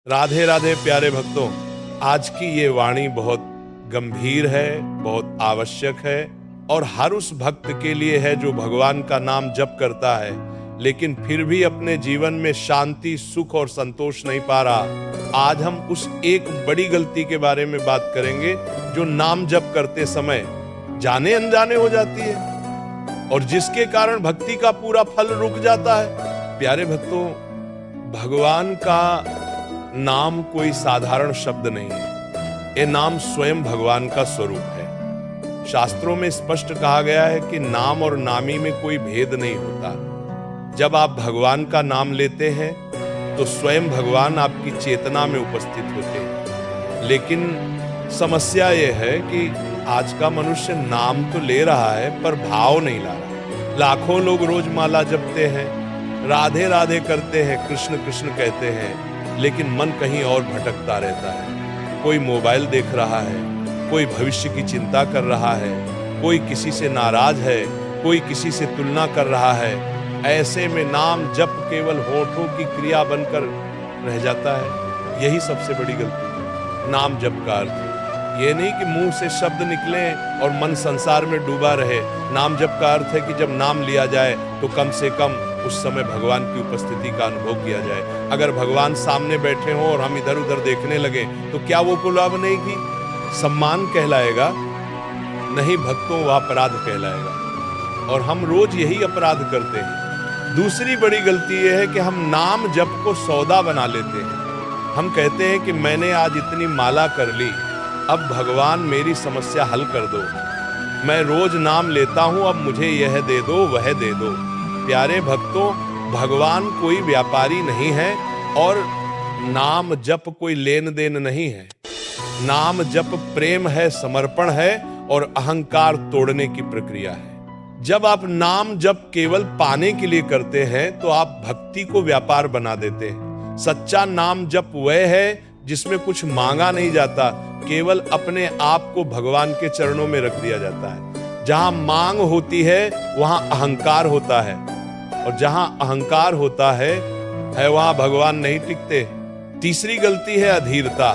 राधे राधे प्यारे भक्तों, आज की ये वाणी बहुत गंभीर है, बहुत आवश्यक है और हर उस भक्त के लिए है जो भगवान का नाम जप करता है लेकिन फिर भी अपने जीवन में शांति, सुख और संतोष नहीं पा रहा। आज हम उस एक बड़ी गलती के बारे में बात करेंगे जो नाम जप करते समय जाने अनजाने हो जाती है और जिसके कारण भक्ति का पूरा फल रुक जाता है। प्यारे भक्तों, भगवान का नाम कोई साधारण शब्द नहीं है, ये नाम स्वयं भगवान का स्वरूप है। शास्त्रों में स्पष्ट कहा गया है कि नाम और नामी में कोई भेद नहीं होता। जब आप भगवान का नाम लेते हैं तो स्वयं भगवान आपकी चेतना में उपस्थित होते हैं। लेकिन समस्या यह है कि आज का मनुष्य नाम तो ले रहा है पर भाव नहीं ला रहा। लाखों लोग रोज माला जपते हैं, राधे राधे करते हैं, कृष्ण कृष्ण कहते हैं, लेकिन मन कहीं और भटकता रहता है। कोई मोबाइल देख रहा है, कोई भविष्य की चिंता कर रहा है, कोई किसी से नाराज है, कोई किसी से तुलना कर रहा है। ऐसे में नाम जप केवल होठों की क्रिया बनकर रह जाता है। यही सबसे बड़ी गलती है। नाम जप का अर्थ ये नहीं कि मुंह से शब्द निकले और मन संसार में डूबा रहे। नाम जप का अर्थ है कि जब नाम लिया जाए तो कम से कम उस समय भगवान की उपस्थिति का अनुभव किया जाए। अगर भगवान सामने बैठे हों और हम इधर उधर देखने लगे तो क्या वो पुलाव की सम्मान कहलाएगा? नहीं भक्तों, वह अपराध कहलाएगा और हम रोज यही अपराध करते हैं। दूसरी बड़ी गलती यह है कि हम नाम जप को सौदा बना लेते हैं। हम कहते हैं कि मैंने आज इतनी माला कर ली, अब भगवान मेरी समस्या हल कर दो। मैं रोज नाम लेता हूं, अब मुझे यह दे दो, वह दे दो। प्यारे भक्तों, भगवान कोई व्यापारी नहीं है और नाम जप कोई लेन देन नहीं है। नाम जप प्रेम है, समर्पण है और अहंकार तोड़ने की प्रक्रिया है। जब आप नाम जप केवल पाने के लिए करते हैं तो आप भक्ति को व्यापार बना देते हैं। सच्चा नाम जप वह है जिसमें कुछ मांगा नहीं जाता, केवल अपने आप को भगवान के चरणों में रख दिया जाता है। जहां मांग होती है वहां अहंकार होता है और जहां अहंकार होता है वहां भगवान नहीं टिकते। तीसरी गलती है अधीरता।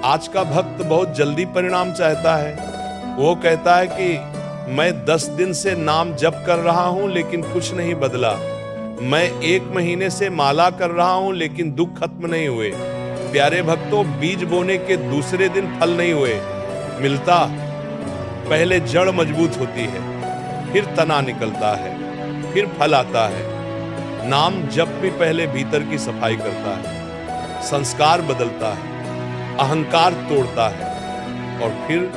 आज का भक्त बहुत जल्दी परिणाम चाहता है। वो कहता है कि मैं 10 दिन से नाम जप कर रहा हूं लेकिन कुछ नहीं बदला। मैं 1 महीने से माला कर रहा हूं लेकिन दुख खत्म नहीं हुए। प्यारे भक्तों, बीज बोने के दूसरे दिन फल नहीं हुए मिलता। पहले जड़ मजबूत होती है, फिर तना निकलता है, फिर फल आता है। नाम जप भी पहले भीतर की सफाई करता है, संस्कार बदलता है, अहंकार तोड़ता है और फिर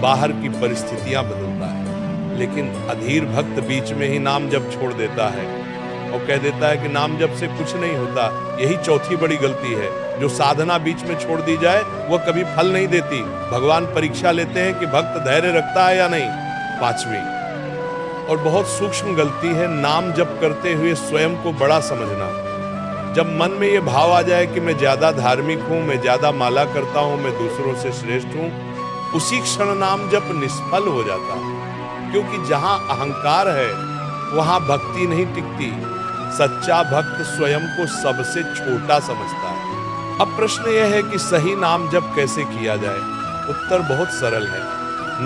बाहर की परिस्थितियां बदलता है। लेकिन अधीर भक्त बीच में ही नाम जप छोड़ देता है और कह देता है कि नाम जप से कुछ नहीं होता। यही चौथी बड़ी गलती है। जो साधना बीच में छोड़ दी जाए वह कभी फल नहीं देती। भगवान परीक्षा लेते हैं कि भक्त धैर्य रखता है या नहीं। पांचवी और बहुत सूक्ष्म गलती है नाम जप करते हुए स्वयं को बड़ा समझना। जब मन में यह भाव आ जाए कि मैं ज्यादा धार्मिक हूं, मैं ज्यादा माला करता हूं, मैं दूसरों से श्रेष्ठ हूं, उसी क्षण नाम जप निष्फल हो जाता है। क्योंकि जहां अहंकार है वहां भक्ति नहीं टिकती। सच्चा भक्त स्वयं को सबसे छोटा समझता है। अब प्रश्न यह है कि सही नाम जप कैसे किया जाए? उत्तर बहुत सरल है।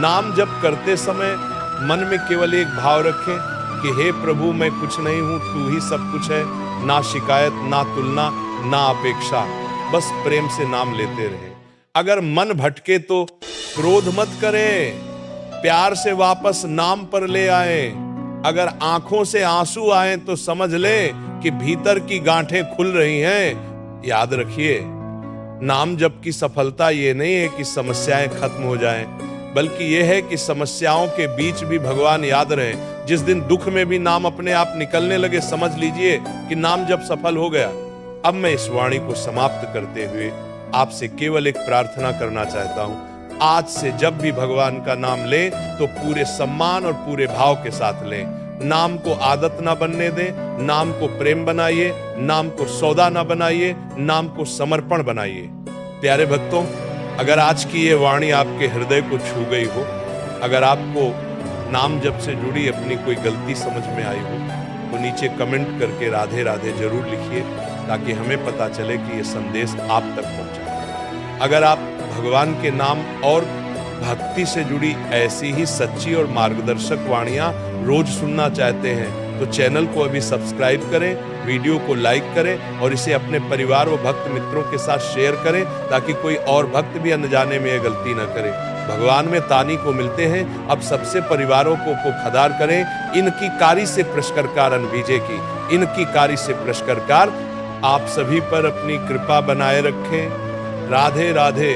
नाम जप करते समय मन में केवल एक भाव रखें कि हे प्रभु, मैं कुछ नहीं हूं, तू ही सब कुछ है। ना शिकायत, ना तुलना, ना अपेक्षा, बस प्रेम से नाम लेते रहे। अगर मन भटके तो क्रोध मत करें, प्यार से वापस नाम पर ले आए। अगर आंखों से आंसू आए तो समझ लें कि भीतर की गांठें खुल रही हैं। याद रखिए, नाम जप की सफलता ये नहीं है कि समस्याएं खत्म हो जाएं, बल्कि यह है कि समस्याओं के बीच भी भगवान याद रहे। जिस दिन दुख में भी नाम अपने आप निकलने लगे, समझ लीजिए कि नाम जप सफल हो गया। अब मैं इस वाणी को समाप्त करते हुए आपसे केवल एक प्रार्थना करना चाहता हूं। आज से जब भी भगवान का नाम लें तो पूरे सम्मान और पूरे भाव के साथ लें। नाम को आदत ना बनने दें, नाम को प्रेम बनाइए, नाम को सौदा ना बनाइए, नाम को समर्पण बनाइए। प्यारे भक्तों, अगर आज की ये वाणी आपके हृदय को छू गई हो, अगर आपको नाम जप से जुड़ी अपनी कोई गलती समझ में आई हो तो नीचे कमेंट करके राधे राधे जरूर लिखिए। ताकि हमें पता चले कि ये संदेश आप तक पहुंचा। अगर आप भगवान के नाम और भक्ति से जुड़ी ऐसी ही सच्ची और मार्गदर्शक वाणियां रोज सुनना चाहते हैं तो चैनल को अभी सब्सक्राइब करें, वीडियो को लाइक करें और इसे अपने परिवार व भक्त मित्रों के साथ शेयर करें ताकि कोई और भक्त भी अनजाने में यह गलती न करे। भगवान में तानी को मिलते हैं, अब सबसे परिवारों को खदार करें, इनकी कारी से प्रश्करकार अनबीजे की, इनकी कारी से प्रश्करकार। आप सभी पर अपनी कृपा बनाए रखें। राधे राधे।